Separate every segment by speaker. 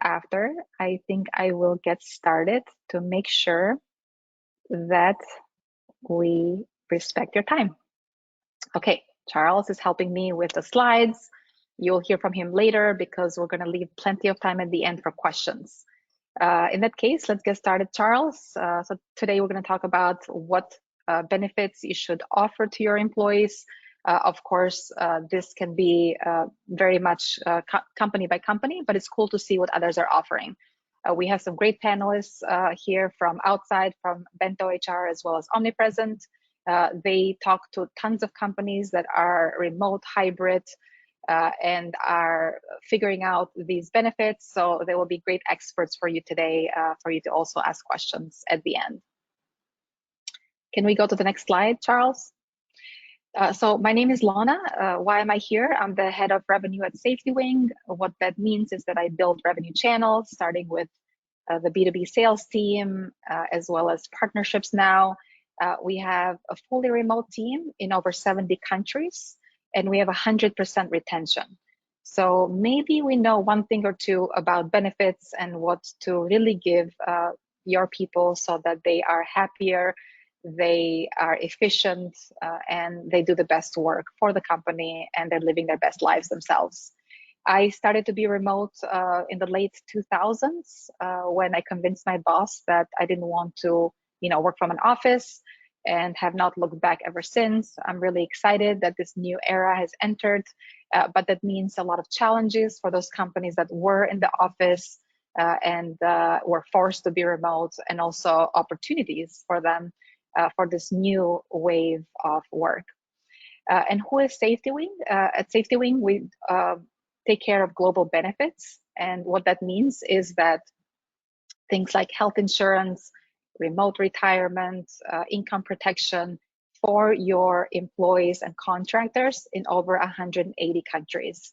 Speaker 1: after, I think I will get started to make sure that we respect your time. Okay, Charles is helping me with the slides. You'll hear from him later because we're going to leave plenty of time at the end for questions. In that case, let's get started, Charles. So today we're going to talk about what benefits you should offer to your employees. Of course, this can be very much company by company, but it's cool to see what others are offering. We have some great panelists here from outside, from Bento HR as well as Omnipresent. They talk to tons of companies that are remote, hybrid, and are figuring out these benefits. So they will be great experts for you today, for you to also ask questions at the end. Can we go to the next slide, Charles? So my name is Lana. Why am I here? I'm the head of revenue at SafetyWing. What that means is that I build revenue channels, starting with the B2B sales team, as well as partnerships now. We have a fully remote team in over 70 countries, and we have 100% retention. So maybe we know one thing or two about benefits and what to really give your people so that they are happier, they are efficient, and they do the best work for the company, and they're living their best lives themselves. I started to be remote in the late 2000s when I convinced my boss that I didn't want to, work from an office, and have not looked back ever since. I'm really excited that this new era has entered, but that means a lot of challenges for those companies that were in the office and were forced to be remote, and also opportunities for them for this new wave of work. And who is SafetyWing? At SafetyWing, we take care of global benefits. And what that means is that things like health insurance, remote retirement, income protection for your employees and contractors in over 180 countries.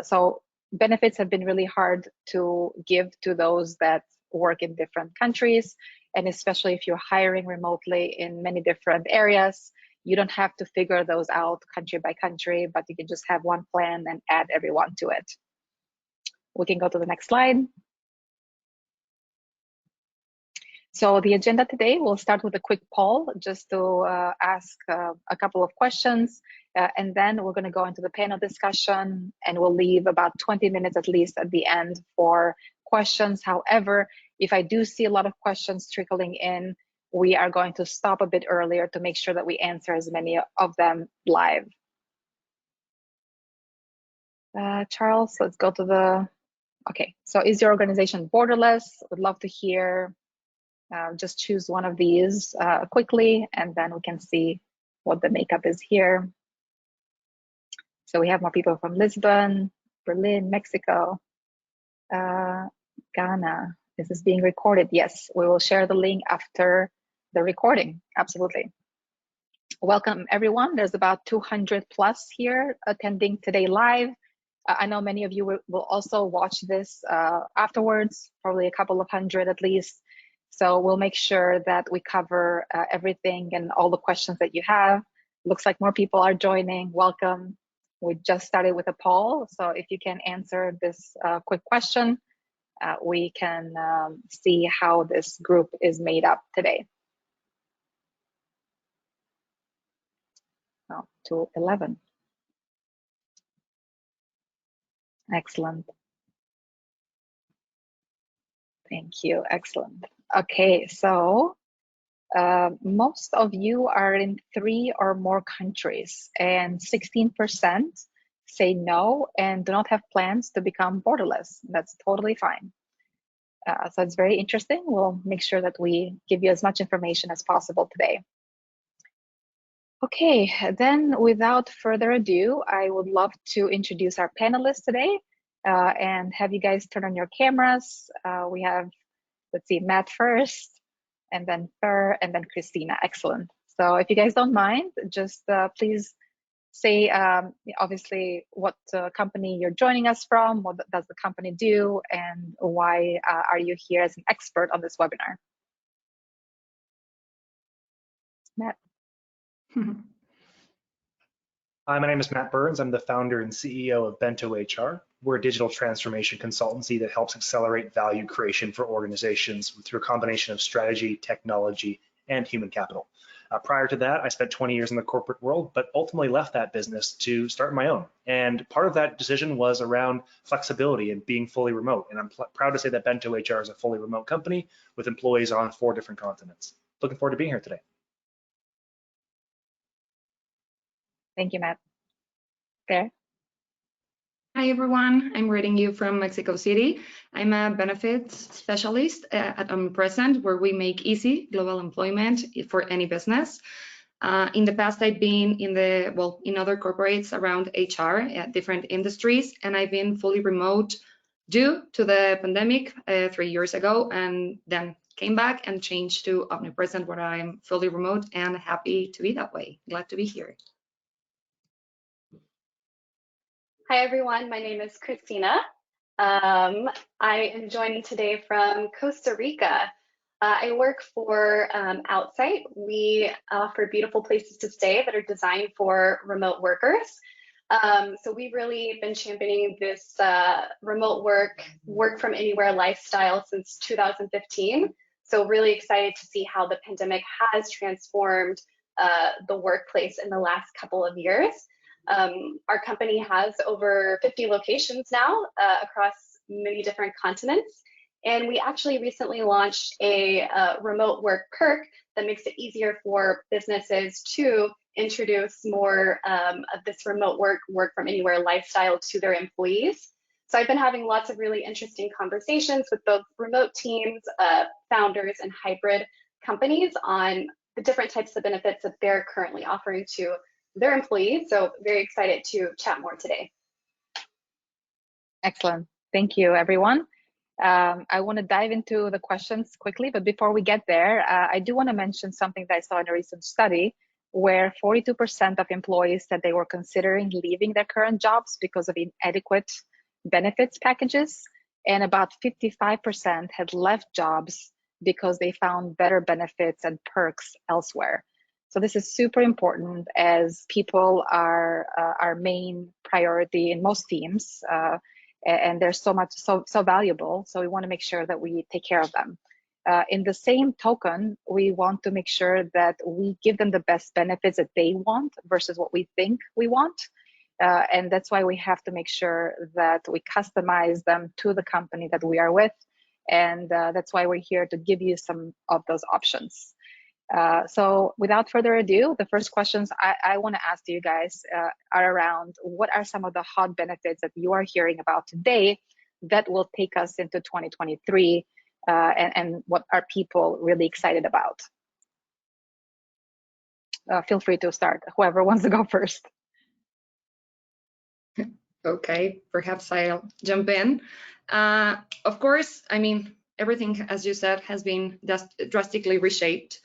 Speaker 1: So benefits have been really hard to give to those that work in different countries. And especially if you're hiring remotely in many different areas, you don't have to figure those out country by country, but you can just have one plan and add everyone to it. We can go to the next slide. So the agenda today, we'll start with a quick poll just to ask a couple of questions, and then we're going to go into the panel discussion, and we'll leave about 20 minutes at least at the end for questions. However, if I do see a lot of questions trickling in, we are going to stop a bit earlier to make sure that we answer as many of them live. Charles, let's go to the, okay. So is your organization borderless? Would love to hear. Just choose one of these quickly, and then we can see what the makeup is here. So we have more people from Lisbon, Berlin, Mexico, Ghana. This is being recorded. Yes, we will share the link after the recording. Absolutely. Welcome, everyone. There's about 200 plus here attending today live. I know many of you will also watch this afterwards, probably a couple of hundred at least. So we'll make sure that we cover everything and all the questions that you have. Looks like more people are joining. Welcome. We just started with a poll. So if you can answer this quick question, we can see how this group is made up today. Oh, to 11. Excellent. Thank you. Excellent. Okay, so most of you are in 3 or more countries, and 16% say no and do not have plans to become borderless. That's totally fine. So it's very interesting. We'll make sure that we give you as much information as possible today. Okay, then without further ado, I would love to introduce our panelists today and have you guys turn on your cameras. We have, let's see, Matt first, and then Fer, and then Christina. Excellent. So if you guys don't mind, just please say, obviously, what company you're joining us from, what does the company do, and why are you here as an expert on this webinar? Matt.
Speaker 2: Hi, my name is Matt Burns. I'm the founder and CEO of Bento HR. We're a digital transformation consultancy that helps accelerate value creation for organizations through a combination of strategy, technology, and human capital. Prior to that, I spent 20 years in the corporate world, but ultimately left that business to start my own. And part of that decision was around flexibility and being fully remote. And I'm proud to say that Bento HR is a fully remote company with employees on 4 different continents. Looking forward to being here today.
Speaker 1: Thank you, Matt. Claire?
Speaker 3: Hi, everyone. I'm reading you from Mexico City. I'm a benefits specialist at Omnipresent, where we make easy global employment for any business. In the past, I've been in other corporates around HR at different industries, and I've been fully remote due to the pandemic 3 years ago, and then came back and changed to Omnipresent, where I'm fully remote and happy to be that way. Glad to be here.
Speaker 4: Hi, everyone. My name is Christina. I am joining today from Costa Rica. I work for Outsite. We offer beautiful places to stay that are designed for remote workers. So we've really been championing this remote work from anywhere lifestyle since 2015. So really excited to see how the pandemic has transformed the workplace in the last couple of years. Our company has over 50 locations now across many different continents. And we actually recently launched a remote work perk that makes it easier for businesses to introduce more of this remote work from anywhere lifestyle to their employees. So I've been having lots of really interesting conversations with both remote teams, founders, and hybrid companies on the different types of benefits that they're currently offering to their employees. So very excited to chat more today.
Speaker 1: Excellent. Thank you, everyone. I want to dive into the questions quickly, but before we get there, I do want to mention something that I saw in a recent study where 42% of employees said they were considering leaving their current jobs because of inadequate benefits packages, and about 55% had left jobs because they found better benefits and perks elsewhere. So this is super important, as people are our main priority in most teams, and they're so valuable. So we want to make sure that we take care of them. In the same token, we want to make sure that we give them the best benefits that they want versus what we think we want. And that's why we have to make sure that we customize them to the company that we are with. And that's why we're here to give you some of those options. So without further ado, the first questions I want to ask you guys are around what are some of the hot benefits that you are hearing about today that will take us into 2023, and what are people really excited about? Feel free to start, whoever wants to go first.
Speaker 3: Okay, perhaps I'll jump in. Of course, I mean, everything, as you said, has been drastically reshaped.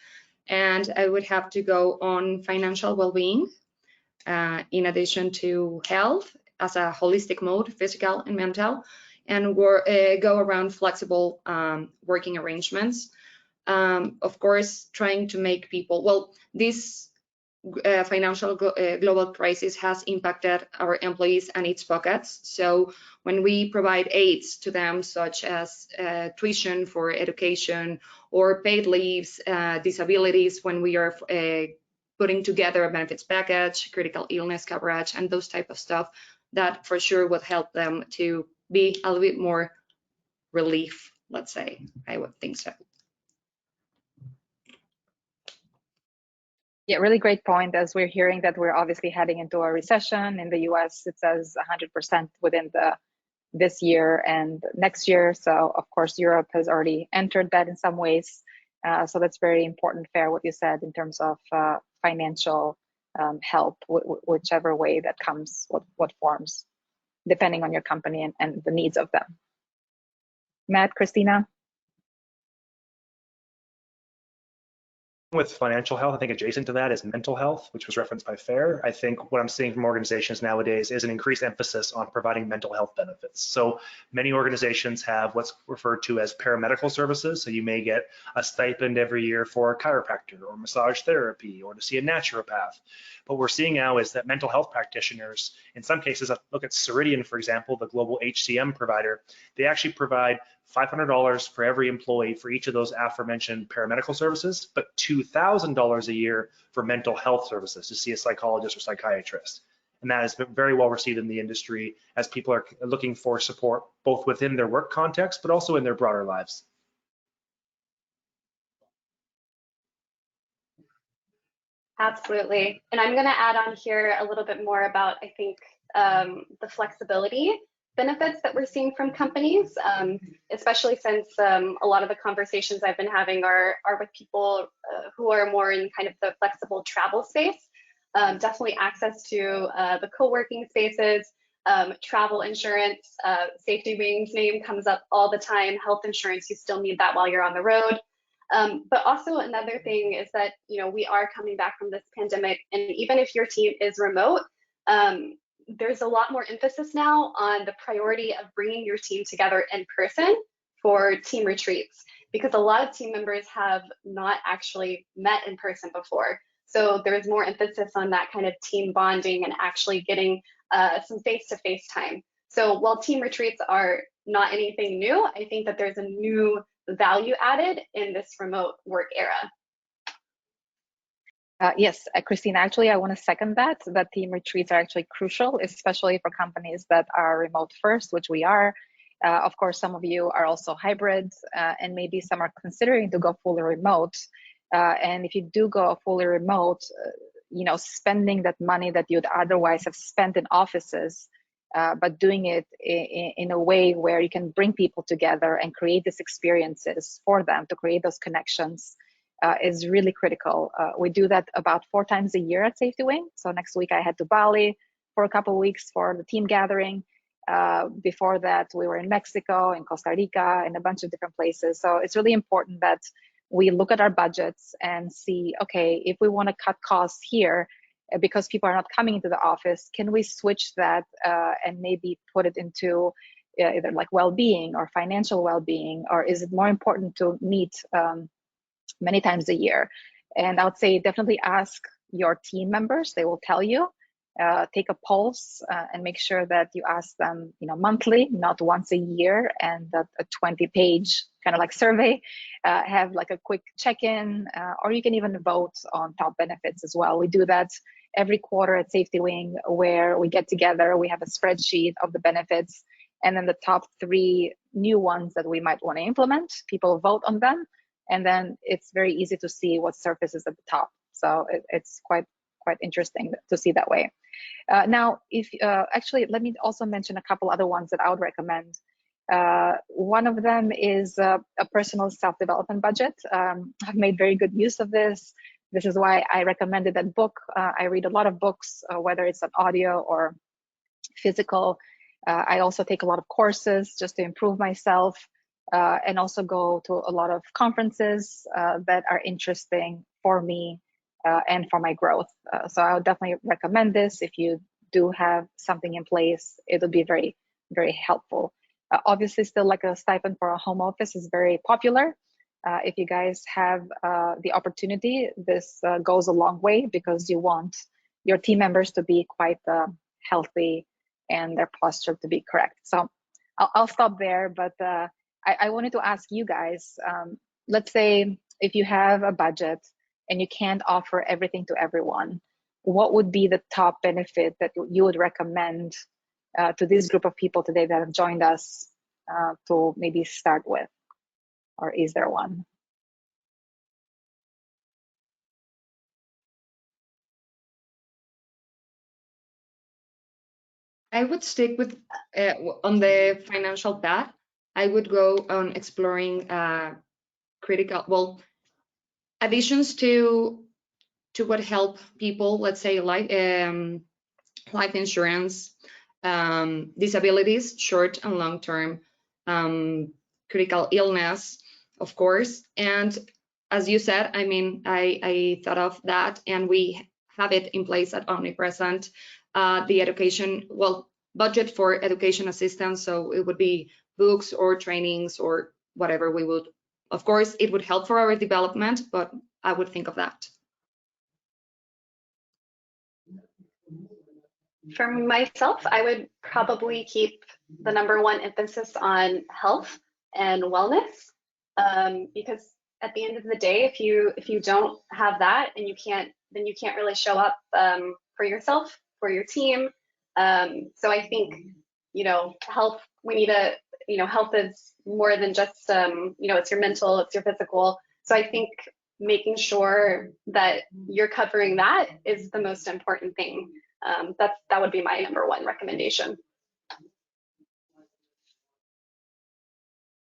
Speaker 3: And I would have to go on financial well-being, in addition to health as a holistic mode, physical and mental, and go around flexible working arrangements. Of course, trying to make people, this financial global crisis has impacted our employees and its pockets. So when we provide aids to them, such as tuition for education or paid leaves, disabilities, when we are putting together a benefits package, critical illness coverage, and those type of stuff, that for sure would help them to be a little bit more relief, let's say. I would think so.
Speaker 1: Yeah, really great point. As we're hearing that we're obviously heading into a recession in the US, it says 100% within this year and next year. So of course, Europe has already entered that in some ways. So that's very important, fair, what you said in terms of financial help, whichever way that comes, what forms, depending on your company and the needs of them. Matt, Christina?
Speaker 2: with financial health, I think adjacent to that is mental health, which was referenced by Fair. I think what I'm seeing from organizations nowadays is an increased emphasis on providing mental health benefits. So many organizations have what's referred to as paramedical services. So you may get a stipend every year for a chiropractor or massage therapy or to see a naturopath. What we're seeing now is that mental health practitioners, in some cases, look at Ceridian, for example, the global HCM provider, they actually provide $500 for every employee for each of those aforementioned paramedical services, but $2,000 a year for mental health services to see a psychologist or psychiatrist. And that has been very well received in the industry as people are looking for support both within their work context, but also in their broader lives.
Speaker 4: Absolutely. And I'm going to add on here a little bit more about, I think, the flexibility benefits that we're seeing from companies, especially since a lot of the conversations I've been having are with people who are more in kind of the flexible travel space. Definitely access to the co-working spaces, travel insurance, SafetyWing's name comes up all the time, health insurance, you still need that while you're on the road. But also another thing is that, you know, we are coming back from this pandemic, and even if your team is remote, there's a lot more emphasis now on the priority of bringing your team together in person for team retreats, because a lot of team members have not actually met in person before. So there's more emphasis on that kind of team bonding and actually getting some face-to-face time. So while team retreats are not anything new, I think that there's a new value added in this remote work era.
Speaker 1: Yes, Christine, actually, I want to second that team retreats are actually crucial, especially for companies that are remote first, which we are. Of course, some of you are also hybrids, and maybe some are considering to go fully remote. And if you do go fully remote, you know, spending that money that you'd otherwise have spent in offices, but doing it in a way where you can bring people together and create these experiences for them to create those connections is really critical. We do that about 4 times a year at SafetyWing. So next week I head to Bali for a couple of weeks for the team gathering. Before that, we were in Mexico, in Costa Rica, in a bunch of different places. So it's really important that we look at our budgets and see, okay, if we want to cut costs here, because people are not coming into the office, can we switch that and maybe put it into either like well-being or financial well-being, or is it more important to meet many times a year? And I would say definitely ask your team members. They will tell you. Take a pulse and make sure that you ask them, you know, monthly, not once a year, and that a 20-page kind of like survey. Have like a quick check-in, or you can even vote on top benefits as well. We do that every quarter at SafetyWing, where we get together, we have a spreadsheet of the benefits, and then the top 3 new ones that we might want to implement, people vote on them, and then it's very easy to see what surfaces at the top. So it's quite interesting to see that way. Now, if actually, let me also mention a couple other ones that I would recommend. One of them is a personal self-development budget. I've made very good use of this. This is why I recommended that book. I read a lot of books, whether it's an audio or physical. I also take a lot of courses just to improve myself, and also go to a lot of conferences that are interesting for me and for my growth. So I would definitely recommend this. If you do have something in place, it'll be very, very helpful. Obviously, still like a stipend for a home office is very popular. If you guys have the opportunity, this goes a long way, because you want your team members to be quite healthy and their posture to be correct. So I'll stop there, but I wanted to ask you guys, let's say if you have a budget and you can't offer everything to everyone, what would be the top benefit that you would recommend to this group of people today that have joined us to maybe start with? Or is there one?
Speaker 3: I would stick with on the financial path. I would go on exploring critical, additions to what help people, let's say life insurance, disabilities, short and long-term, critical illness, of course, and as you said, I mean, I thought of that, and we have it in place at Omnipresent. The education, well, budget for education assistance, so it would be books or trainings or whatever we would. Of course, it would help for our development, but I would think of that.
Speaker 4: For myself, I would probably keep the #1 emphasis on health and wellness, because at the end of the day, if you don't have that, and then you can't really show up for yourself, for your team. So I think, health, we need to, health is more than just, it's your mental, it's your physical. So I think making sure that you're covering that is the most important thing. That would be my #1 recommendation.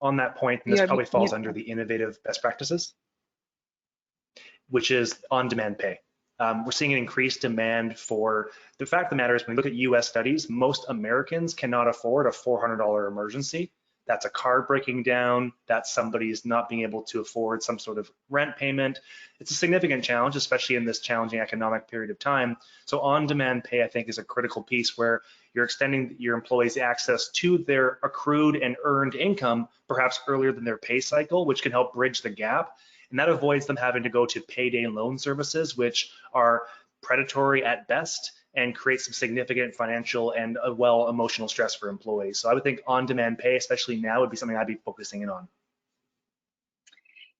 Speaker 2: On that point, and this probably falls under the innovative best practices, which is on-demand pay. We're seeing an increased demand for, the fact of the matter is, when we look at US studies, most Americans cannot afford a $400 emergency. That's a car breaking down, that's somebody's not being able to afford some sort of rent payment. It's a significant challenge, especially in this challenging economic period of time. So on-demand pay, I think, is a critical piece where you're extending your employees access to their accrued and earned income, perhaps earlier than their pay cycle, which can help bridge the gap. And that avoids them having to go to payday loan services, which are predatory at best and create some significant financial and emotional stress for employees. So I would think on-demand pay, especially now, would be something I'd be focusing in on.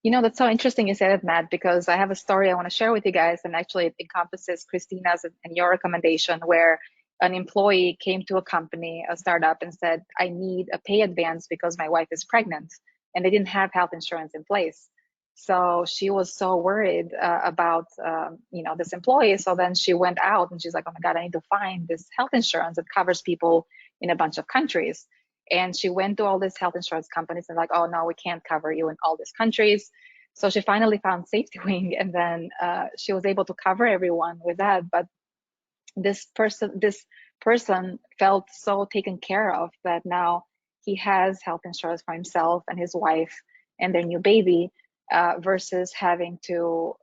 Speaker 1: That's so interesting you said it, Matt, because I have a story I want to share with you guys, and actually it encompasses Christina's and your recommendation, where an employee came to a company, a startup, and said, I need a pay advance because my wife is pregnant, and they didn't have health insurance in place. So she was so worried about this employee. So then she went out and she's like, oh my God, I need to find this health insurance that covers people in a bunch of countries. And she went to all these health insurance companies and like, oh no, we can't cover you in all these countries. So she finally found SafetyWing, and then she was able to cover everyone with that. But this person felt so taken care of that now he has health insurance for himself and his wife and their new baby, versus having to,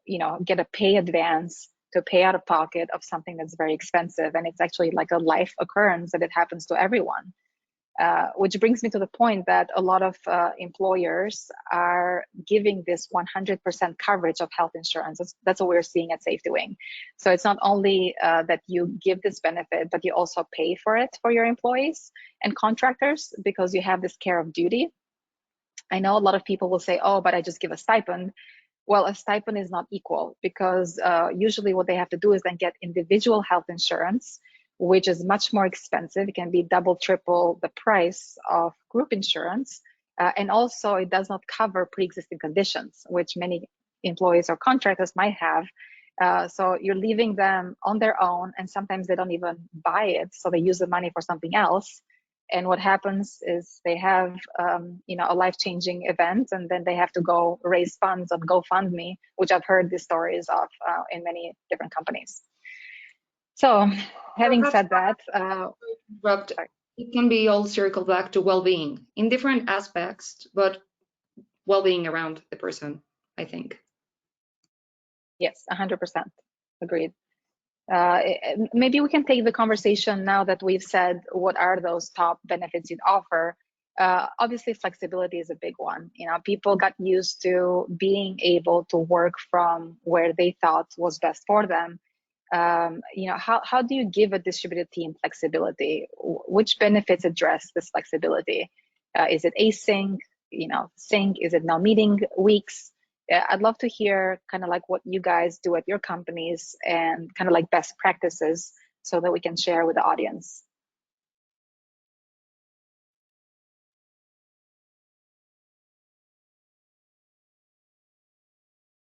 Speaker 1: get a pay advance to pay out of pocket of something that's very expensive. And it's actually like a life occurrence that it happens to everyone. Which brings me to the point that a lot of employers are giving this 100% coverage of health insurance. That's what we're seeing at SafetyWing. So it's not only that you give this benefit, but you also pay for it for your employees and contractors, because you have this care of duty. I know a lot of people will say, oh, but I just give a stipend. Well, a stipend is not equal, because usually what they have to do is then get individual health insurance, which is much more expensive. It can be double, triple the price of group insurance. And also it does not cover pre-existing conditions, which many employees or contractors might have. So you're leaving them on their own, and sometimes they don't even buy it. So they use the money for something else. And what happens is they have, a life-changing event, and then they have to go raise funds on GoFundMe, which I've heard these stories of in many different companies. So having said that,
Speaker 3: it can be all circled back to well-being in different aspects, but well-being around the person, I think.
Speaker 1: Yes, 100%. Agreed. Maybe we can take the conversation now that we've said what are those top benefits you'd offer. Obviously, flexibility is a big one. People got used to being able to work from where they thought was best for them. How do you give a distributed team flexibility? Which benefits address this flexibility? Is it async, sync? Is it no meeting weeks? I'd love to hear kind of like what you guys do at your companies and kind of like best practices so that we can share with the audience.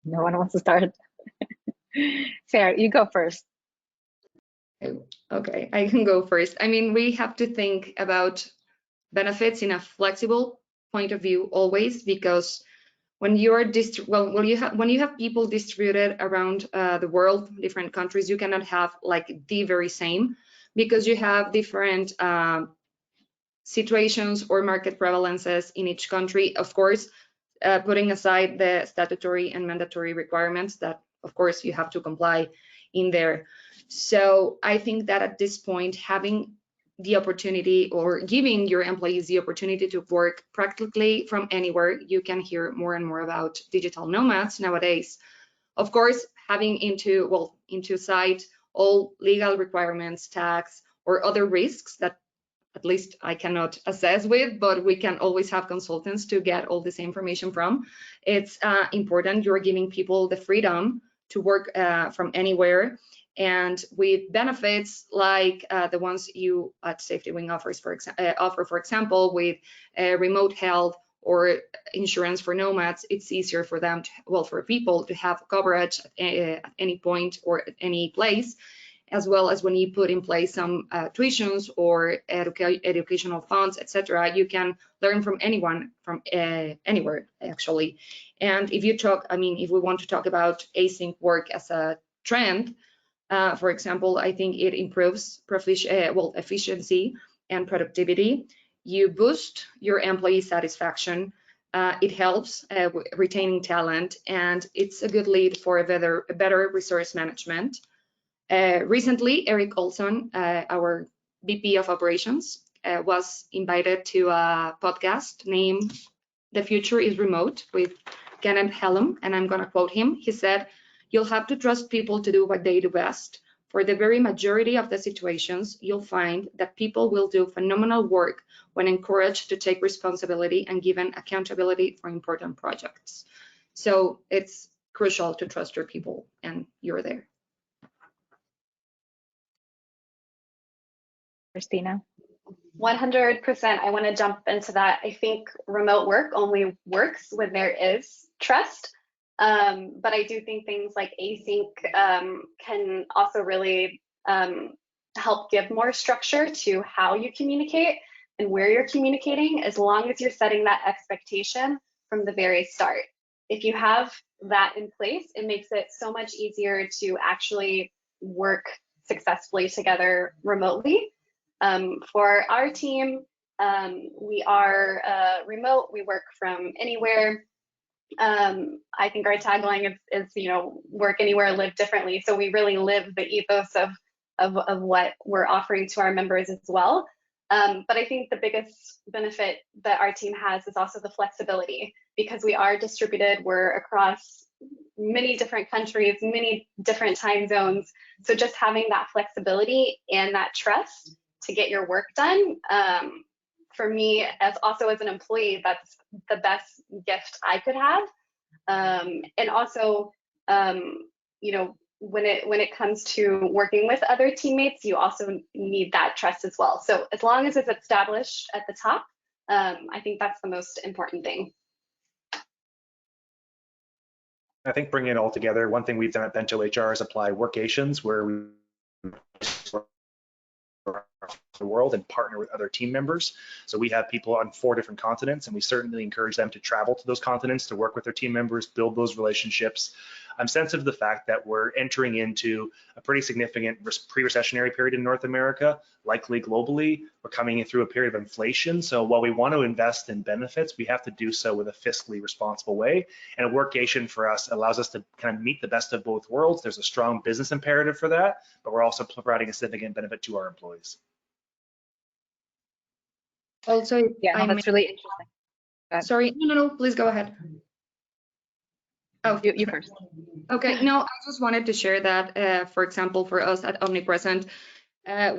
Speaker 1: No one wants to start. Sarah, you go first.
Speaker 3: Okay, I can go first. I mean, we have to think about benefits in a flexible point of view always, because when you are when you have people distributed around the world, different countries, you cannot have like the very same, because you have different situations or market prevalences in each country. Of course, putting aside the statutory and mandatory requirements that, of course, you have to comply in there. So I think that at this point, having the opportunity or giving your employees the opportunity to work practically from anywhere, you can hear more and more about digital nomads nowadays. Of course, having into sight all legal requirements, tax, or other risks that at least I cannot assess with, but we can always have consultants to get all this information from. It's important. You're giving people the freedom to work from anywhere, and with benefits like the ones you at SafetyWing offer, for example, with remote health or insurance for nomads. It's easier for them for people to have coverage at any point or at any place, as well as when you put in place some tuitions or educational funds, etc. You can learn from anyone, from anywhere, actually. And if you talk, if we want to talk about async work as a trend, for example, I think it improves efficiency and productivity. You boost your employee satisfaction. It helps retaining talent, and it's a good lead for a better resource management. Recently, Eric Olson, our VP of Operations, was invited to a podcast named "The Future is Remote" with Kenneth Hellum, and I'm going to quote him. He said, "You'll have to trust people to do what they do best. For the very majority of the situations, you'll find that people will do phenomenal work when encouraged to take responsibility and given accountability for important projects." So it's crucial to trust your people, and you're there.
Speaker 1: Christina?
Speaker 4: 100%. I want to jump into that. I think remote work only works when there is trust. But I do think things like async can also really help give more structure to how you communicate and where you're communicating, as long as you're setting that expectation from the very start. If you have that in place, it makes it so much easier to actually work successfully together remotely. For our team, we are remote. We work from anywhere. I think our tagline is work anywhere, live differently. So we really live the ethos of what we're offering to our members as well. But I think the biggest benefit that our team has is also the flexibility, because we are distributed. We're across many different countries, many different time zones. So just having that flexibility and that trust to get your work done, for me, as an employee, that's the best gift I could have. And also, when it comes to working with other teammates, you also need that trust as well. So as long as it's established at the top, I think that's the most important thing.
Speaker 2: I think bringing it all together, one thing we've done at Bento HR is apply workations, where we the world and partner with other team members. So we have people on 4 different continents, and we certainly encourage them to travel to those continents to work with their team members, build those relationships. I'm sensitive to the fact that we're entering into a pretty significant pre-recessionary period in North America, likely globally. We're coming through a period of inflation. So while we want to invest in benefits, we have to do so with a fiscally responsible way. And a workation for us allows us to kind of meet the best of both worlds. There's a strong business imperative for that, but we're also providing a significant benefit to our employees.
Speaker 3: Also,
Speaker 1: yeah, that's really interesting.
Speaker 3: Sorry, no, please go ahead. Oh,
Speaker 1: you first.
Speaker 3: Okay, no, I just wanted to share that, for example, for us at Omnipresent,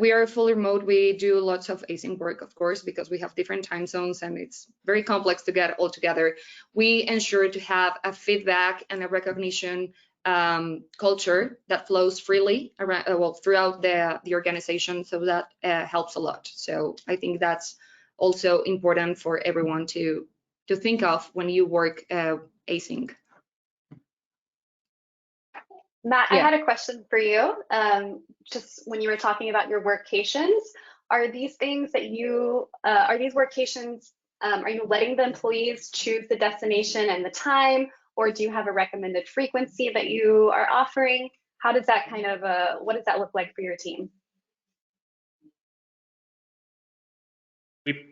Speaker 3: we are fully remote. We do lots of async work, of course, because we have different time zones and it's very complex to get all together. We ensure to have a feedback and a recognition culture that flows freely around, throughout the organization, so that helps a lot. So I think that's also important for everyone to think of when you work async.
Speaker 4: Matt, yeah. I had a question for you. Just when you were talking about your workations, are these things that you, are these workations, are you letting the employees choose the destination and the time, or do you have a recommended frequency that you are offering? How does that kind of, what does that look like for your team?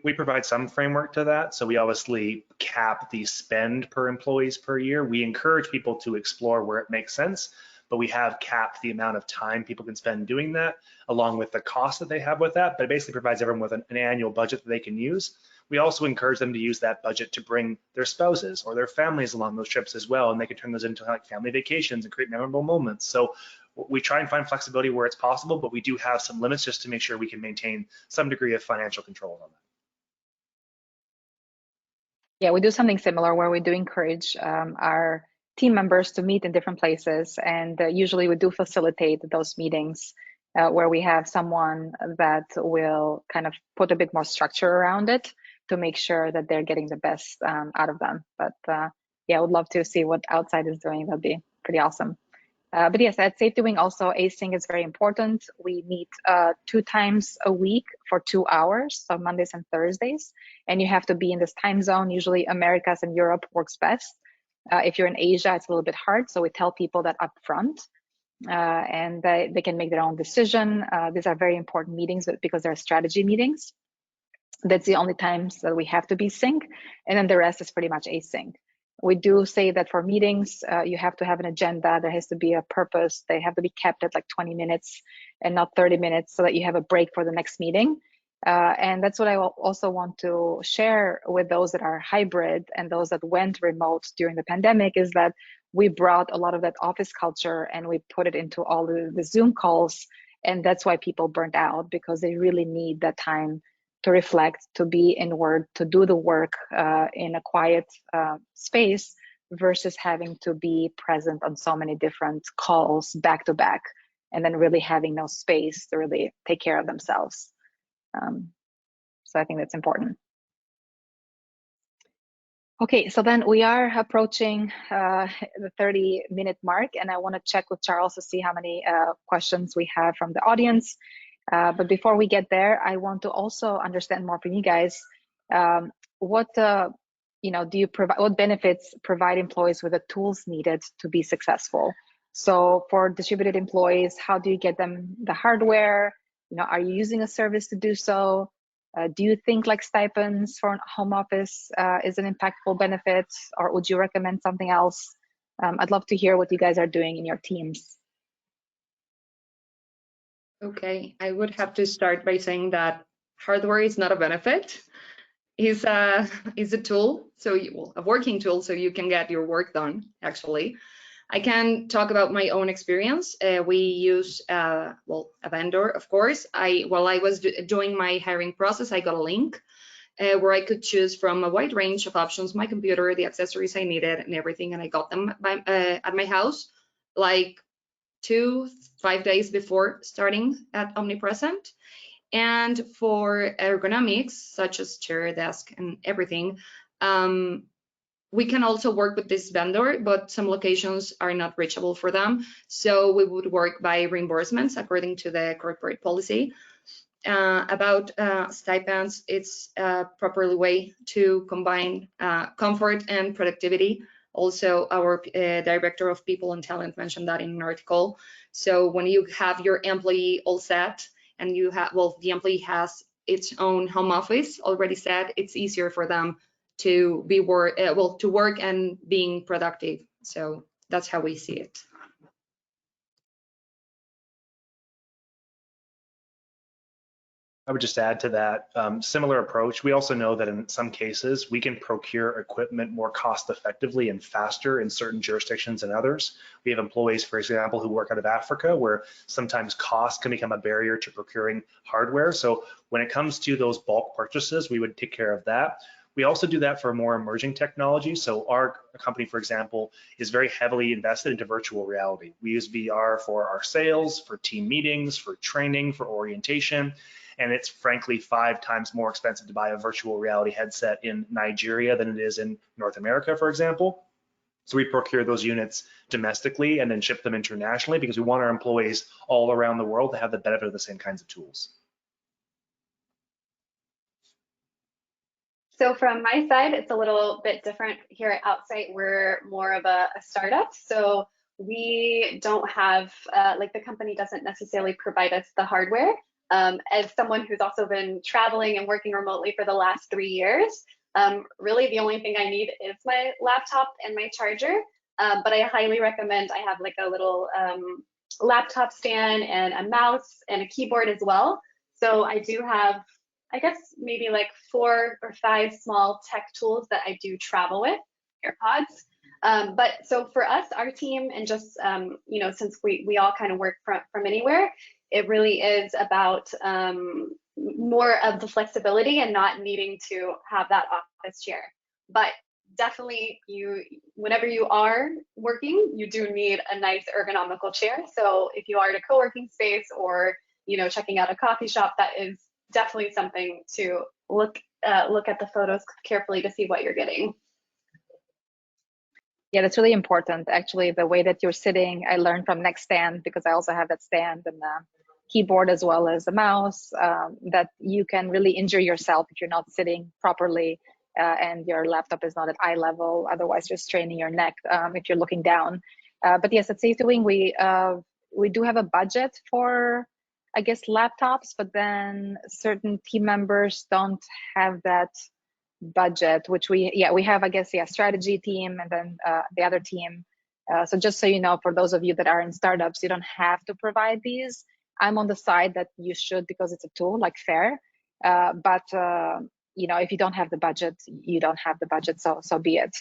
Speaker 2: We provide some framework to that. So we obviously cap the spend per employees per year. We encourage people to explore where it makes sense, but we have capped the amount of time people can spend doing that, along with the cost that they have with that. But it basically provides everyone with an annual budget that they can use. We also encourage them to use that budget to bring their spouses or their families along those trips as well, and they can turn those into like family vacations and create memorable moments. So we try and find flexibility where it's possible, but we do have some limits just to make sure we can maintain some degree of financial control on that.
Speaker 1: Yeah, we do something similar where we do encourage our team members to meet in different places, and usually we do facilitate those meetings where we have someone that will kind of put a bit more structure around it to make sure that they're getting the best out of them. But yeah, I would love to see what outside is doing. That'd be pretty awesome. But yes, at SafetyWing also async is very important. We meet 2 times a week for 2 hours, so Mondays and Thursdays, and you have to be in this time zone. Usually Americas and Europe works best. If you're in Asia, it's a little bit hard, so we tell people that up front, and they can make their own decision. These are very important meetings because they're strategy meetings. That's the only times that we have to be sync, and then the rest is pretty much async. We do say that for meetings, you have to have an agenda. There has to be a purpose. They have to be kept at like 20 minutes and not 30 minutes so that you have a break for the next meeting. And that's what I also want to share with those that are hybrid and those that went remote during the pandemic is that we brought a lot of that office culture and we put it into all the Zoom calls. And that's why people burnt out, because they really need that time to reflect, to be inward, to do the work in a quiet space versus having to be present on so many different calls back to back and then really having no space to really take care of themselves. So I think that's important. Okay, so then we are approaching the 30-minute mark, and I want to check with Charles to see how many questions we have from the audience. But before we get there, I want to also understand more from you guys. What do you provide? What benefits provide employees with the tools needed to be successful? So for distributed employees, how do you get them the hardware? Are you using a service to do so? Do you think like stipends for home office is an impactful benefit, or would you recommend something else? I'd love to hear what you guys are doing in your teams.
Speaker 3: Okay, I would have to start by saying that hardware is not a benefit. It's a tool, a working tool, so you can get your work done. Actually, I can talk about my own experience. We use a vendor, of course. While I was doing my hiring process, I got a link where I could choose from a wide range of options, my computer, the accessories I needed, and everything, and I got them at my house, like 5 days before starting at Omnipresent. And for ergonomics, such as chair, desk, and everything, we can also work with this vendor, but some locations are not reachable for them. So we would work by reimbursements according to the corporate policy. About stipends, it's a proper way to combine comfort and productivity. Also, our director of people and talent mentioned that in an article. So when you have your employee all set and you have, the employee has its own home office already set, it's easier for them to be to work and being productive. So that's how we see it.
Speaker 2: I would just add to that, similar approach. We also know that in some cases, we can procure equipment more cost effectively and faster in certain jurisdictions than others. We have employees, for example, who work out of Africa, where sometimes cost can become a barrier to procuring hardware. So when it comes to those bulk purchases, we would take care of that. We also do that for more emerging technology. So our company, for example, is very heavily invested into virtual reality. We use VR for our sales, for team meetings, for training, for orientation. And it's frankly 5 times more expensive to buy a virtual reality headset in Nigeria than it is in North America, for example. So we procure those units domestically and then ship them internationally because we want our employees all around the world to have the benefit of the same kinds of tools.
Speaker 4: So from my side, it's a little bit different. Here at Outsite, we're more of a startup. So we don't have, like the company doesn't necessarily provide us the hardware. As someone who's also been traveling and working remotely for the last 3 years, really the only thing I need is my laptop and my charger. But I highly recommend I have like a little laptop stand and a mouse and a keyboard as well. So I do have, I guess, maybe like 4 or 5 small tech tools that I do travel with, AirPods. But so for us, our team, and just, you know, since we all kind of work from anywhere, it really is about more of the flexibility and not needing to have that office chair. But definitely, whenever you are working, you do need a nice ergonomical chair. So if you are at a co-working space or, you know, checking out a coffee shop, that is definitely something to look at the photos carefully to see what you're getting.
Speaker 1: Yeah, that's really important. Actually, the way that you're sitting, I learned from Next Stand, because I also have that stand and keyboard as well as a mouse, that you can really injure yourself if you're not sitting properly and your laptop is not at eye level. Otherwise, you're straining your neck if you're looking down. But yes, at SafetyWing, we do have a budget for, I guess, laptops, but then certain team members don't have that budget, which we have, I guess, strategy team, and then the other team. So just so you know, for those of you that are in startups, you don't have to provide these. I'm on the side that you should, because it's a tool, like fair. But you know, if you don't have the budget, you don't have the budget. So be it.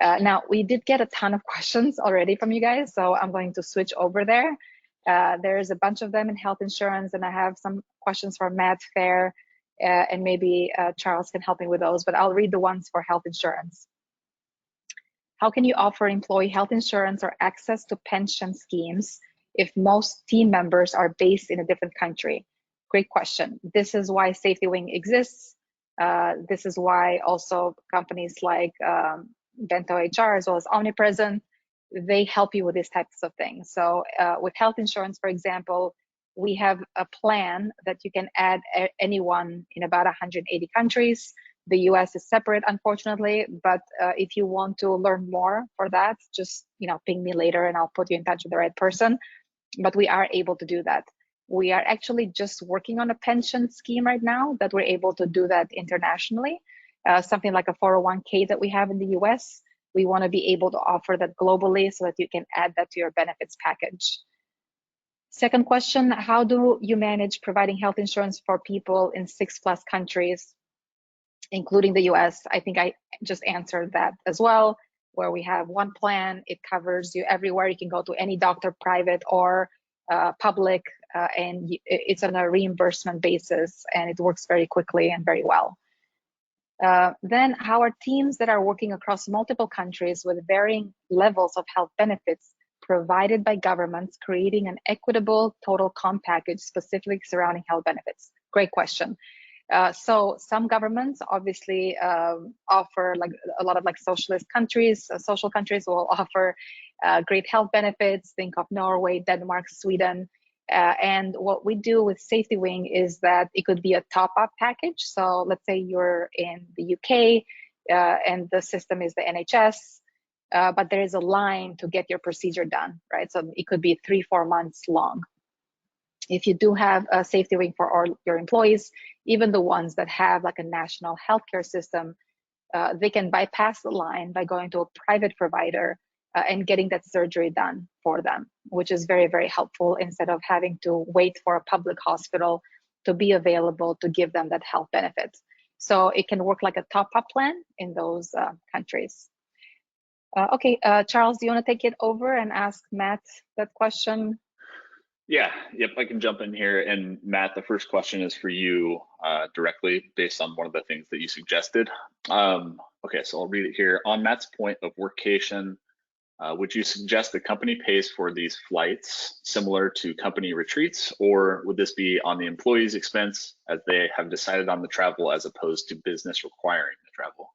Speaker 1: Now, we did get a ton of questions already from you guys, so I'm going to switch over there. There's a bunch of them in health insurance, and I have some questions for Matt, Fair, and maybe Charles can help me with those, but I'll read the ones for health insurance. How can you offer employee health insurance or access to pension schemes if most team members are based in a different country? Great question. This is why SafetyWing exists. This is why also companies like Bento HR, as well as Omnipresent, they help you with these types of things. So with health insurance, for example, we have a plan that you can add anyone in about 180 countries. The US is separate, unfortunately, but if you want to learn more for that, just, you know, ping me later and I'll put you in touch with the right person. But we are able to do that. We are actually just working on a pension scheme right now that we're able to do that internationally. Something like a 401k that we have in the US. We want to be able to offer that globally so that you can add that to your benefits package. Second question, how do you manage providing health insurance for people in 6+ countries, including the US? I think I just answered that as well, where we have one plan. It covers you everywhere. You can go to any doctor, private or public, and it's on a reimbursement basis, and it works very quickly and very well. Then how are teams that are working across multiple countries with varying levels of health benefits provided by governments creating an equitable total comp package specifically surrounding health benefits? Great question. So some governments obviously offer, like a lot of like socialist countries, social countries will offer great health benefits. Think of Norway, Denmark, Sweden. And what we do with SafetyWing is that it could be a top-up package. So let's say you're in the UK and the system is the NHS, but there is a line to get your procedure done, right? So it could be 3-4 months long. If you do have a SafetyWing for all your employees, even the ones that have like a national healthcare system, they can bypass the line by going to a private provider and getting that surgery done for them, which is very, very helpful instead of having to wait for a public hospital to be available to give them that health benefit. So it can work like a top-up plan in those countries. Okay, Charles, do you want to take it over and ask Matt that question?
Speaker 5: Yeah, yep, I can jump in here. And Matt, the first question is for you directly based on one of the things that you suggested. Okay, so I'll read it here. On Matt's point of workcation, would you suggest the company pays for these flights similar to company retreats, or would this be on the employee's expense as they have decided on the travel as opposed to business requiring the travel?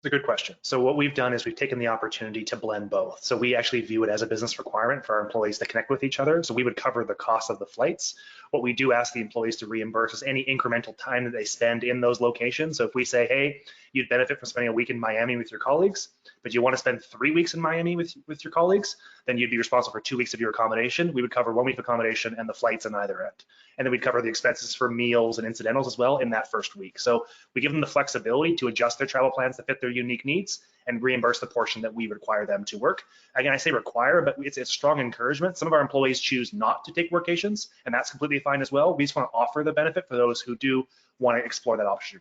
Speaker 2: It's a good question. So what we've done is we've taken the opportunity to blend both. So we actually view it as a business requirement for our employees to connect with each other. So we would cover the cost of the flights. What we do ask the employees to reimburse is any incremental time that they spend in those locations. So if we say, hey, you'd benefit from spending a week in Miami with your colleagues, but you want to spend 3 weeks in Miami with your colleagues, then you'd be responsible for 2 weeks of your accommodation. We would cover 1 week of accommodation and the flights on either end. And then we'd cover the expenses for meals and incidentals as well in that first week. So we give them the flexibility to adjust their travel plans to fit their unique needs and reimburse the portion that we require them to work. Again, I say require, but it's a strong encouragement. Some of our employees choose not to take workations, and that's completely fine as well. We just want to offer the benefit for those who do want to explore that option.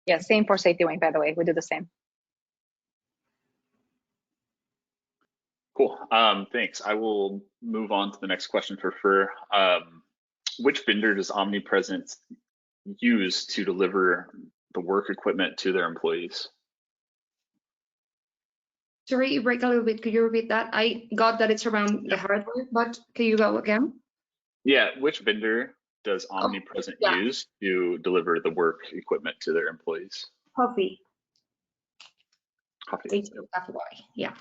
Speaker 1: Yeah, same for SafetyWing, by the way. We do the same.
Speaker 5: Cool. Thanks. I will move on to the next question for Fur. Which vendor does Omnipresent use to deliver the work equipment to their employees?
Speaker 3: Sorry, you break a little bit. Could you repeat that? I got that it's around the hardware, but can you go again?
Speaker 5: Yeah, which vendor does Omnipresent use to deliver the work equipment to their employees?
Speaker 3: Coffee.
Speaker 5: Coffee.
Speaker 3: H-O-F-Y, yeah.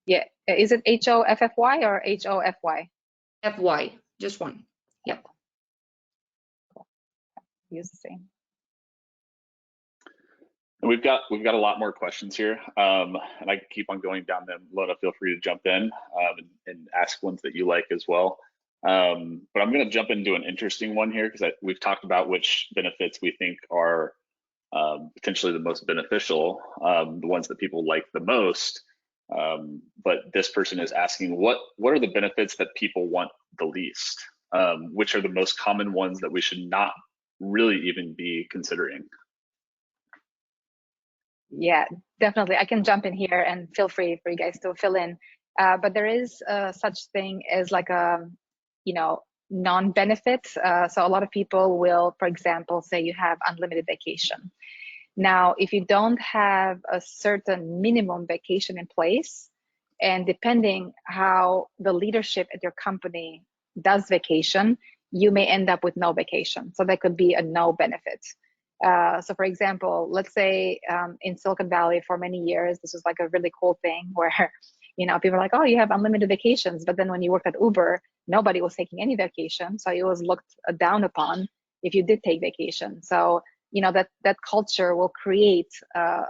Speaker 1: Yeah, is it H-O-F-F-Y or H-O-F-Y?
Speaker 3: F-Y, just one. Yep.
Speaker 1: Cool. Use the same.
Speaker 5: We've got a lot more questions here, and I can keep on going down them. Lona, feel free to jump in and ask ones that you like as well. But I'm going to jump into an interesting one here because we've talked about which benefits we think are potentially the most beneficial, the ones that people like the most. But this person is asking, what are the benefits that people want the least? Which are the most common ones that we should not really even be considering?
Speaker 1: Yeah, definitely. I can jump in here and feel free for you guys to fill in. But there is such thing as like a, non-benefit. So a lot of people will, for example, say you have unlimited vacation. Now, if you don't have a certain minimum vacation in place, and depending how the leadership at your company does vacation, you may end up with no vacation. So that could be a no benefit. So for example, let's say in Silicon Valley for many years, this was like a really cool thing where, people are like, oh, you have unlimited vacations. But then when you worked at Uber, nobody was taking any vacation. So it was looked down upon if you did take vacation. So, that culture will create, a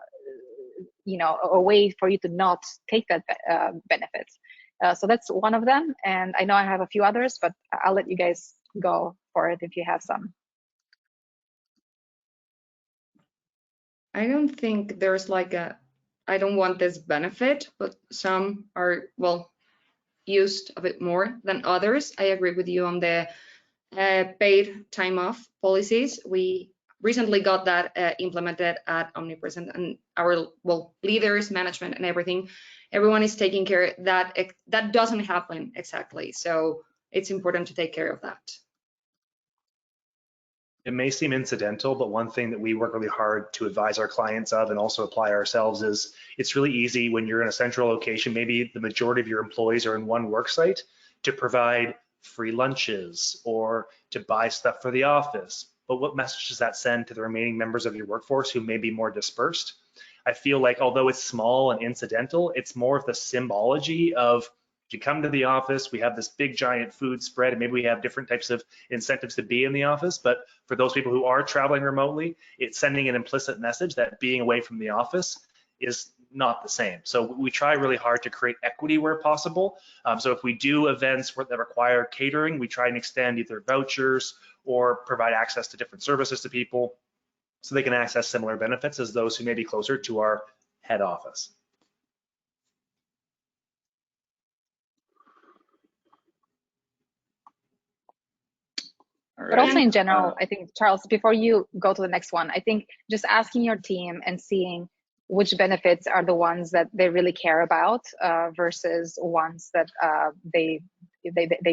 Speaker 1: way for you to not take that benefit. So that's one of them. And I know I have a few others, but I'll let you guys go for it if you have some.
Speaker 3: I don't think there's like I don't want this benefit, but some are, used a bit more than others. I agree with you on the paid time off policies. We recently got that implemented at Omnipresent, and our leaders, management, and everyone is taking care that doesn't happen exactly. So it's important to take care of that.
Speaker 2: It may seem incidental, but one thing that we work really hard to advise our clients of and also apply ourselves is it's really easy when you're in a central location, maybe the majority of your employees are in one work site, to provide free lunches or to buy stuff for the office. But what message does that send to the remaining members of your workforce who may be more dispersed? I feel like although it's small and incidental, it's more of the symbology of, if you come to the office, we have this big giant food spread, and maybe we have different types of incentives to be in the office. But for those people who are traveling remotely, it's sending an implicit message that being away from the office is not the same. So we try really hard to create equity where possible. So if we do events that require catering, we try and extend either vouchers or provide access to different services to people so they can access similar benefits as those who may be closer to our head office.
Speaker 1: But also in general, I think, Charles, before you go to the next one, I think just asking your team and seeing which benefits are the ones that they really care about versus ones that they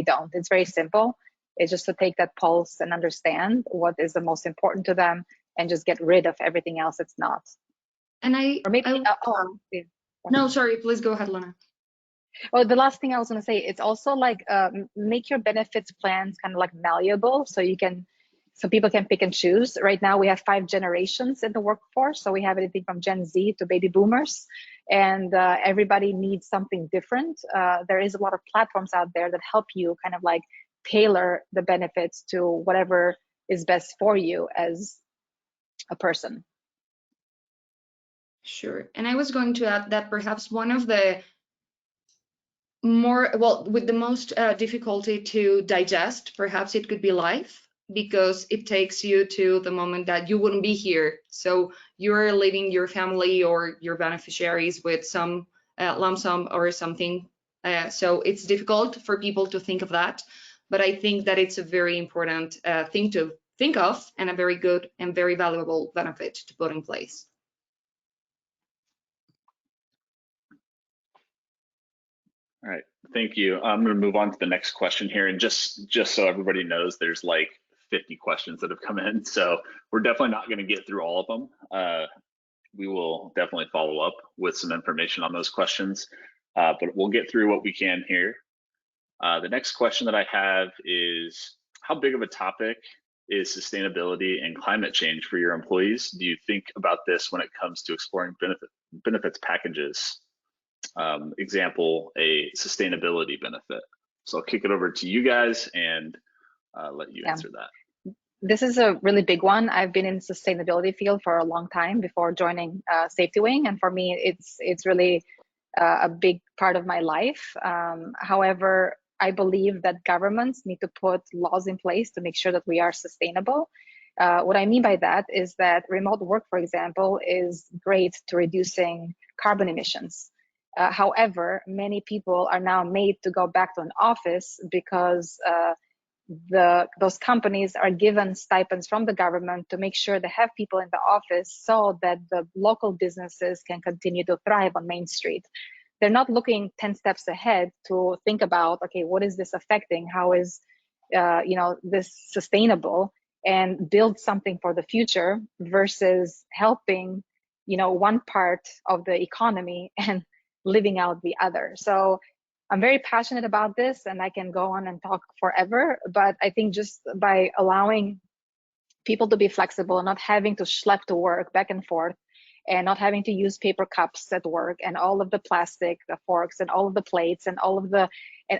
Speaker 1: don't. It's very simple. It's just to take that pulse and understand what is the most important to them and just get rid of everything else that's not.
Speaker 3: And no,
Speaker 1: sorry.
Speaker 3: sorry, please go ahead, Lana.
Speaker 1: Oh, the last thing I was going to say, it's also like make your benefits plans kind of like malleable, so you can so people can pick and choose. Right now we have 5 generations in the workforce. So we have anything from Gen Z to baby boomers, and everybody needs something different. There is a lot of platforms out there that help you kind of like tailor the benefits to whatever is best for you as a person.
Speaker 3: Sure. And I was going to add that perhaps one of the with the most difficulty to digest, perhaps it could be life, because it takes you to the moment that you wouldn't be here. So you're leaving your family or your beneficiaries with some lump sum or something. So it's difficult for people to think of that. But I think that it's a very important thing to think of, and a very good and very valuable benefit to put in place.
Speaker 5: All right, thank you. I'm going to move on to the next question here, and just so everybody knows, there's like 50 questions that have come in, so we're definitely not going to get through all of them. We will definitely follow up with some information on those questions, but we'll get through what we can here. The next question that I have is, how big of a topic is sustainability and climate change for your employees? Do you think about this when it comes to exploring benefits packages? Example, a sustainability benefit. So I'll kick it over to you guys and let you answer that.
Speaker 1: This is a really big one. I've been in the sustainability field for a long time before joining SafetyWing, and for me, it's really a big part of my life. However, I believe that governments need to put laws in place to make sure that we are sustainable. What I mean by that is that remote work, for example, is great to reducing carbon emissions. However, many people are now made to go back to an office because those companies are given stipends from the government to make sure they have people in the office so that the local businesses can continue to thrive on Main Street. They're not looking 10 steps ahead to think about, okay, what is this affecting? How is this sustainable, and build something for the future versus helping one part of the economy and living out the other. So I'm very passionate about this, and I can go on and talk forever, but I think just by allowing people to be flexible and not having to schlep to work back and forth, and not having to use paper cups at work, and all of the plastic, the forks, and all of the plates, and all of the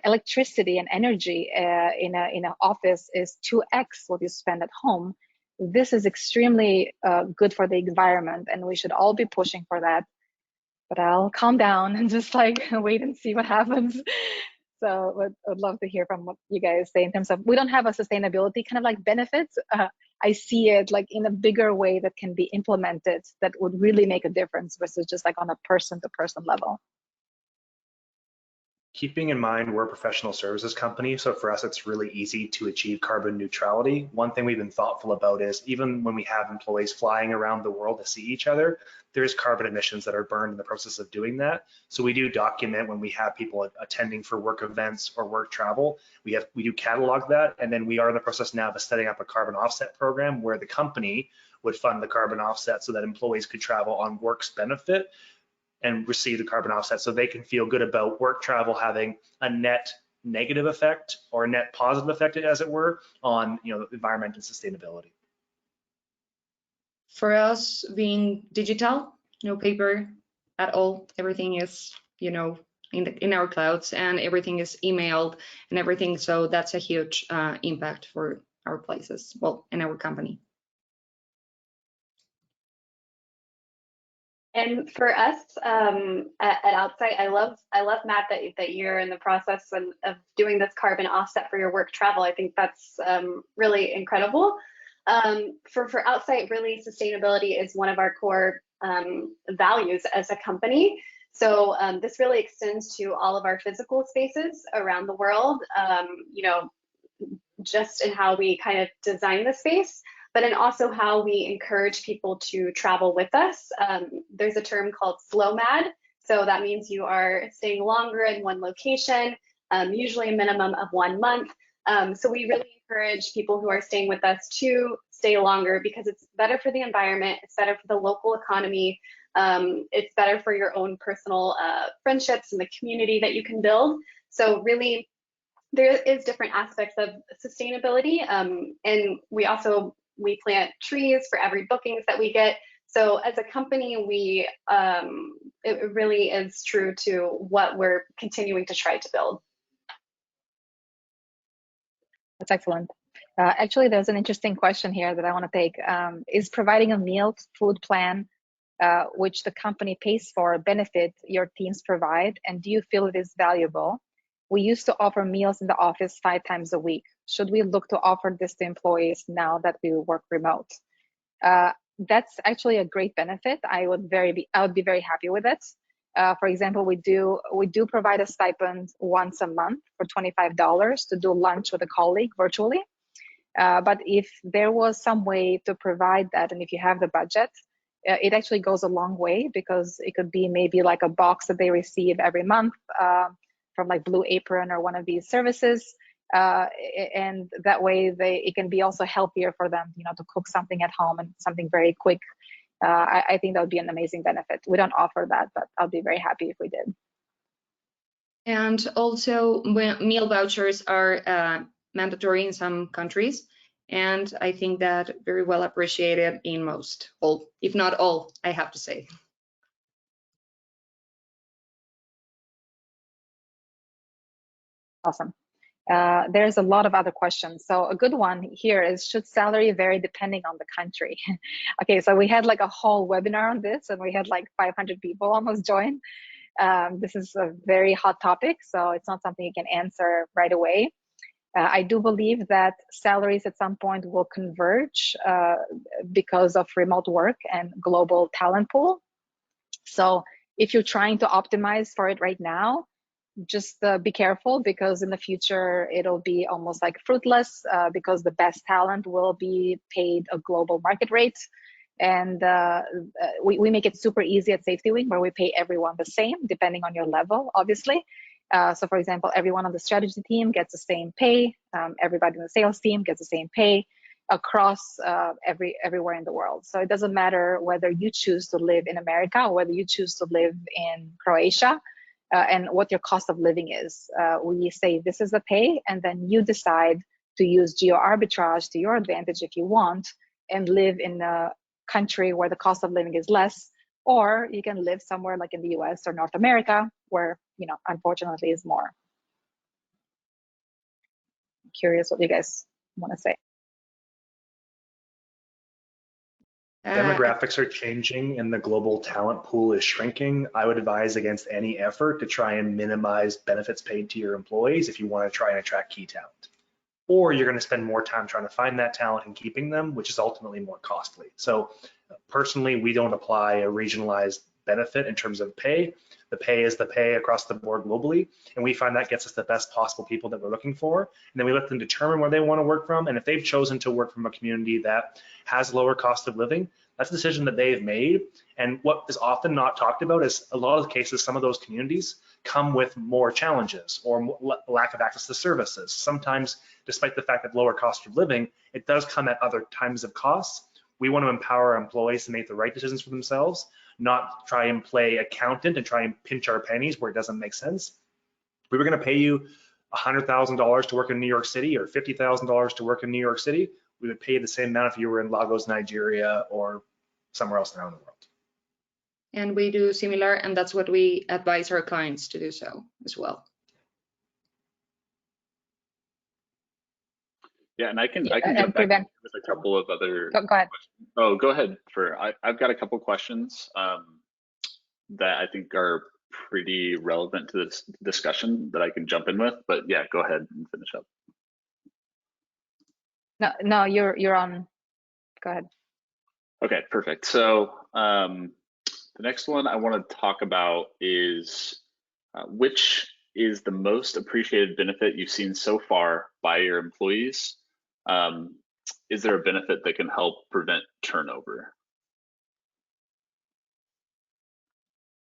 Speaker 1: electricity and energy in an office is 2x what you spend at home. This is extremely good for the environment, and we should all be pushing for that. But I'll calm down and just like wait and see what happens. So I'd love to hear from what you guys say in terms of, we don't have a sustainability kind of like benefits. I see it like in a bigger way that can be implemented that would really make a difference versus just like on a person-to-person level.
Speaker 2: Keeping in mind we're a professional services company, so for us it's really easy to achieve carbon neutrality. One thing we've been thoughtful about is even when we have employees flying around the world to see each other, there's carbon emissions that are burned in the process of doing that. So we do document when we have people attending for work events or work travel. We do catalog that, and then we are in the process now of setting up a carbon offset program where the company would fund the carbon offset so that employees could travel on work's benefit and receive the carbon offset, so they can feel good about work travel having a net negative effect or a net positive effect, as it were, on the environment and sustainability.
Speaker 3: For us, being digital, no paper at all, everything is in our clouds, and everything is emailed and everything. So that's a huge impact for our places, well, in our company.
Speaker 4: And for us at Outsite, I love Matt that you're in the process of doing this carbon offset for your work travel. I think that's really incredible. For Outsite, really sustainability is one of our core values as a company. So this really extends to all of our physical spaces around the world. Just in how we kind of design the space, but in also how we encourage people to travel with us. There's a term called slow mad. So that means you are staying longer in one location, usually a minimum of 1 month. So we really encourage people who are staying with us to stay longer because it's better for the environment, it's better for the local economy, it's better for your own personal friendships and the community that you can build. So really there is different aspects of sustainability, and we plant trees for every bookings that we get. So as a company, it really is true to what we're continuing to try to build.
Speaker 1: That's excellent. Actually, there's an interesting question here that I want to take. Is providing a meal food plan, which the company pays for, a benefit your teams provide, and do you feel it is valuable? We used to offer meals in the office 5 times a week. Should we look to offer this to employees now that we work remote? That's actually a great benefit. I would be very happy with it. For example, we do provide a stipend once a month for $25 to do lunch with a colleague virtually. But if there was some way to provide that, and if you have the budget, it actually goes a long way, because it could be maybe like a box that they receive every month from like Blue Apron or one of these services. And that way it can be also healthier for them, to cook something at home and something very quick. I think that would be an amazing benefit. We don't offer that, but I'll be very happy if we did.
Speaker 3: And also, meal vouchers are mandatory in some countries, and I think that very well appreciated in most, all, if not all, I have to say.
Speaker 1: Awesome. There's a lot of other questions. So a good one here is, should salary vary depending on the country? Okay, so we had like a whole webinar on this, and we had like 500 people almost join. This is a very hot topic, so it's not something you can answer right away. I do believe that salaries at some point will converge because of remote work and global talent pool. So if you're trying to optimize for it right now, just be careful, because in the future it'll be almost like fruitless, because the best talent will be paid a global market rate. And we make it super easy at SafetyWing, where we pay everyone the same depending on your level, obviously. So for example, everyone on the strategy team gets the same pay. Everybody in the sales team gets the same pay across everywhere in the world. So it doesn't matter whether you choose to live in America or whether you choose to live in Croatia, and what your cost of living is. We say this is the pay, and then you decide to use geo arbitrage to your advantage if you want, and live in a country where the cost of living is less, or you can live somewhere like in the US or North America, where, unfortunately is more. I'm curious what you guys want to say.
Speaker 2: Demographics are changing and the global talent pool is shrinking. I would advise against any effort to try and minimize benefits paid to your employees if you want to try and attract key talent. Or you're going to spend more time trying to find that talent and keeping them, which is ultimately more costly. So personally, we don't apply a regionalized benefit in terms of pay. The pay is the pay across the board globally, and we find that gets us the best possible people that we're looking for. And then we let them determine where they want to work from. And if they've chosen to work from a community that has lower cost of living, that's a decision that they've made. And what is often not talked about is a lot of the cases, some of those communities come with more challenges or lack of access to services. Sometimes, despite the fact that lower cost of living, it does come at other times of costs. We want to empower our employees to make the right decisions for themselves, not try and play accountant and try and pinch our pennies where it doesn't make sense. If we were going to pay you $100,000 to work in New York City or $50,000 to work in New York City, we would pay you the same amount if you were in Lagos, Nigeria, or somewhere else around the world.
Speaker 3: And we do similar, and that's what we advise our clients to do so as well.
Speaker 5: Yeah, and I can jump back in with a couple of other.
Speaker 1: Go ahead.
Speaker 5: Questions. Oh, go ahead. I've got a couple questions that I think are pretty relevant to this discussion that I can jump in with. But yeah, go ahead and finish up.
Speaker 1: No, you're on. Go ahead.
Speaker 5: Okay, perfect. So the next one I want to talk about is which is the most appreciated benefit you've seen so far by your employees? Is there a benefit that can help prevent turnover?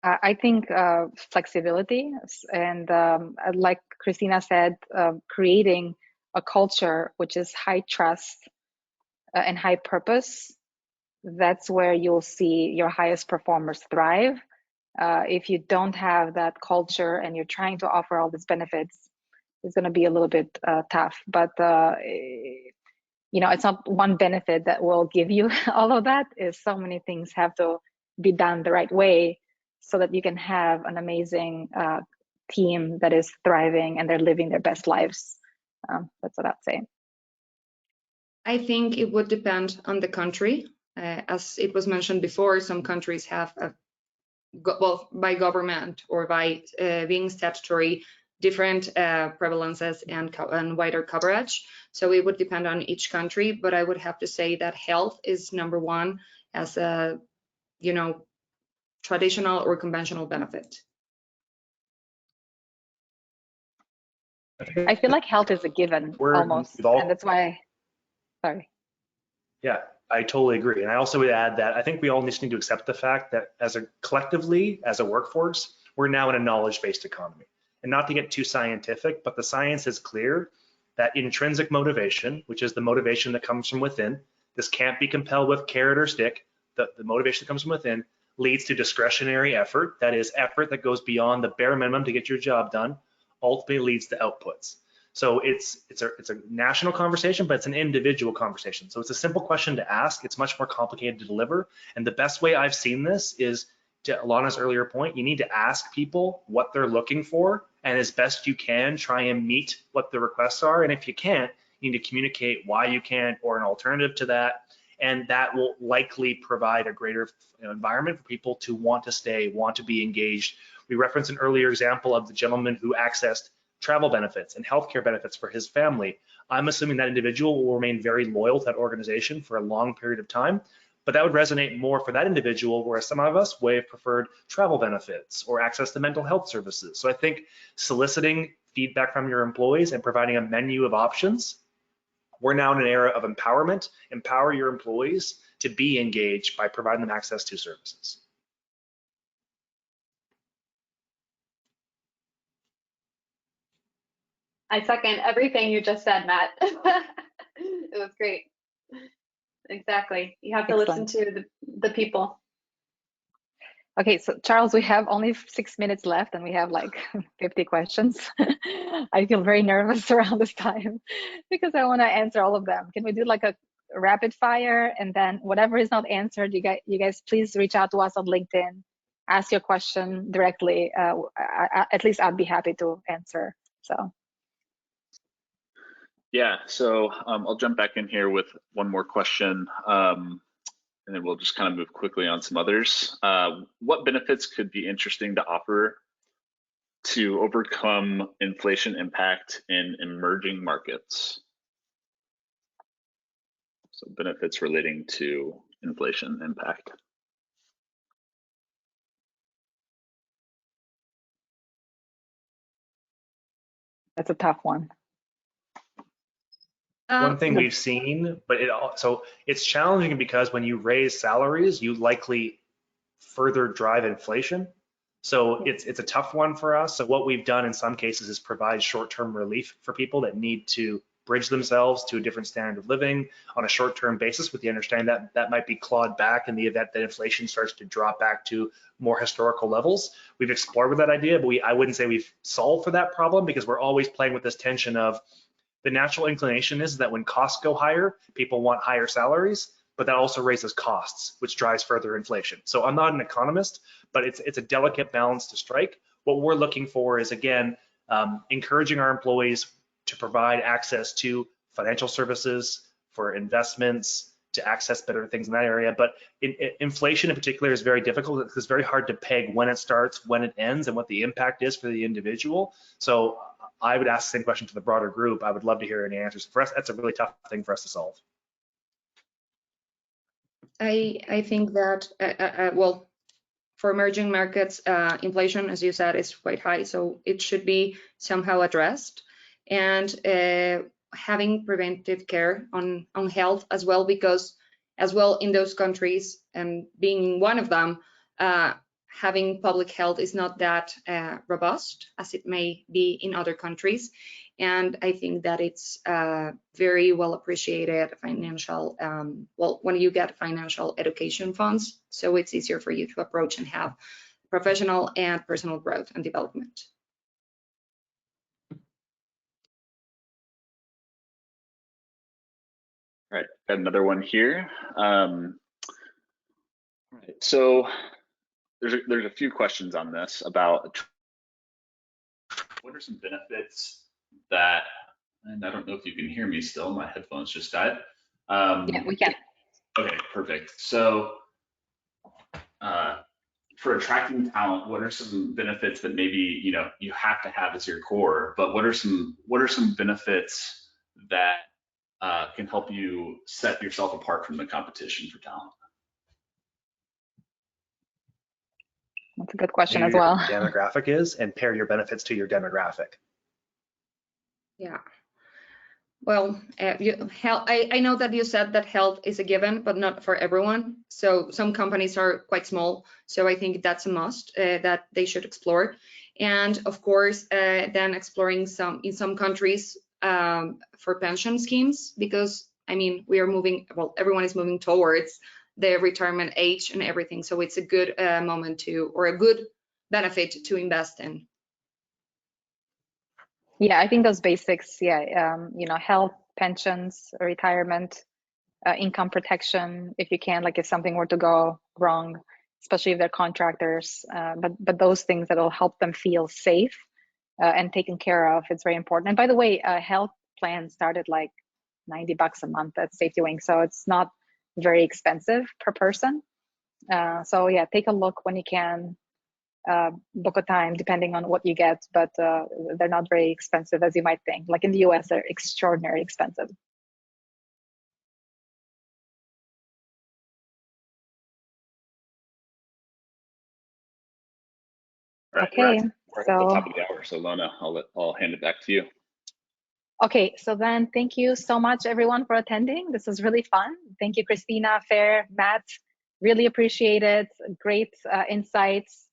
Speaker 1: I think flexibility, and like Christina said, creating a culture which is high trust and high purpose. That's where you'll see your highest performers thrive. If you don't have that culture and you're trying to offer all these benefits, is going to be a little bit tough. But you know, it's not one benefit that will give you all of that. Is so many things have to be done the right way so that you can have an amazing team that is thriving and they're living their best lives. That's what I'd say.
Speaker 3: I think it would depend on the country. As it was mentioned before, some countries have, well, by government or by being statutory, different prevalences and wider coverage. So it would depend on each country, but I would have to say that health is number one as a, you know, traditional or conventional benefit.
Speaker 1: I feel like health is a given almost, and that's why, sorry.
Speaker 2: Yeah, I totally agree. And I also would add that I think we all just need to accept the fact that collectively, as a workforce, we're now in a knowledge-based economy. And not to get too scientific, but the science is clear that intrinsic motivation, which is the motivation that comes from within, this can't be compelled with carrot or stick, the motivation that comes from within leads to discretionary effort, that is effort that goes beyond the bare minimum to get your job done, ultimately leads to outputs. So it's a national conversation, but it's an individual conversation. So it's a simple question to ask. It's much more complicated to deliver. And the best way I've seen this is, to Alana's earlier point, you need to ask people what they're looking for, and as best you can, try and meet what the requests are. And if you can't, you need to communicate why you can't or an alternative to that. And that will likely provide a greater environment for people to want to stay, want to be engaged. We referenced an earlier example of the gentleman who accessed travel benefits and healthcare benefits for his family. I'm assuming that individual will remain very loyal to that organization for a long period of time, but that would resonate more for that individual, whereas some of us may have preferred travel benefits or access to mental health services. So I think soliciting feedback from your employees and providing a menu of options, we're now in an era of empowerment. Empower your employees to be engaged by providing them access to services.
Speaker 4: I second everything you just said, Matt. It was great. Exactly. You have to listen to the people.
Speaker 1: Okay, so Charles, we have only 6 minutes left and we have like 50 questions. I feel very nervous around this time because I want to answer all of them. Can we do like a rapid fire, and then whatever is not answered, you guys please reach out to us on LinkedIn, ask your question directly. At least I'd be happy to answer. So.
Speaker 5: Yeah, so I'll jump back in here with one more question, and then we'll just kind of move quickly on some others. What benefits could be interesting to offer to overcome inflation impact in emerging markets? So benefits relating to inflation impact.
Speaker 1: That's a tough one.
Speaker 2: One thing we've seen, but it's challenging because when you raise salaries, you likely further drive inflation. So it's a tough one for us. So what we've done in some cases is provide short-term relief for people that need to bridge themselves to a different standard of living on a short-term basis, with the understanding that that might be clawed back in the event that inflation starts to drop back to more historical levels. We've explored with that idea, but I wouldn't say we've solved for that problem, because we're always playing with this tension of the natural inclination is that when costs go higher, people want higher salaries, but that also raises costs, which drives further inflation. So I'm not an economist, but it's a delicate balance to strike. What we're looking for is, again, encouraging our employees to provide access to financial services, for investments, to access better things in that area. But inflation in particular is very difficult because it's very hard to peg when it starts, when it ends, and what the impact is for the individual. So I would ask the same question to the broader group. I would love to hear any answers. For us, that's a really tough thing for us to solve.
Speaker 3: I think that, well, for emerging markets, inflation, as you said, is quite high, so it should be somehow addressed. And having preventive care on health as well, because as well in those countries, and being one of them, having public health is not that robust as it may be in other countries. And I think that it's very well appreciated financial, well, when you get financial education funds, so it's easier for you to approach and have professional and personal growth and development.
Speaker 5: All right, got another one here. All right, so there's a few questions on this about what are some benefits that, and I don't know if you can hear me still, my headphones just died.
Speaker 1: Yeah, we can.
Speaker 5: Okay, perfect. So for attracting talent, what are some benefits that maybe you have to have as your core, but what are some benefits that can help you set yourself apart from the competition for talent?
Speaker 1: That's a good question
Speaker 2: Who
Speaker 1: as
Speaker 2: your
Speaker 1: well.
Speaker 2: demographic is, and pair your benefits to your demographic.
Speaker 3: Yeah. Well, I know that you said that health is a given, but not for everyone. So some companies are quite small. So I think that's a must that they should explore. And of course, then exploring in some countries for pension schemes, because I mean, we are moving, well, everyone is moving towards the retirement age and everything. So it's a good moment to, or a good benefit to invest in.
Speaker 1: Yeah, I think those basics, health, pensions, retirement, income protection, if you can, like if something were to go wrong, especially if they're contractors, but those things that will help them feel safe and taken care of, it's very important. And by the way, health plan started like $90 a month at SafetyWing, so it's not very expensive per person. So yeah, take a look when you can. Book a time depending on what you get, but they're not very expensive as you might think. Like in the US, they're extraordinarily expensive.
Speaker 5: Right,
Speaker 1: okay,
Speaker 5: we're at the top of the hour, so Lona, I'll hand it back to you.
Speaker 1: Okay, so then thank you so much everyone for attending. This was really fun. Thank you, Christina, Fair, Matt. Really appreciate it. Great insights.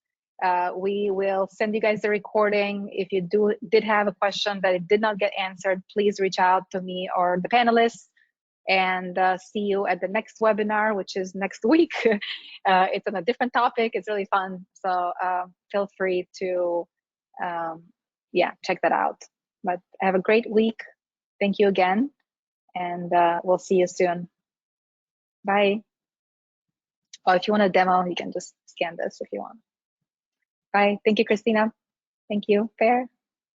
Speaker 1: We will send you guys the recording. If you did have a question that did not get answered, please reach out to me or the panelists, and see you at the next webinar, which is next week. It's on a different topic. It's really fun. So feel free to, check that out. But have a great week. Thank you again. And we'll see you soon. Bye. Oh, if you want a demo, you can just scan this if you want. Bye. Thank you, Christina. Thank you. Fair.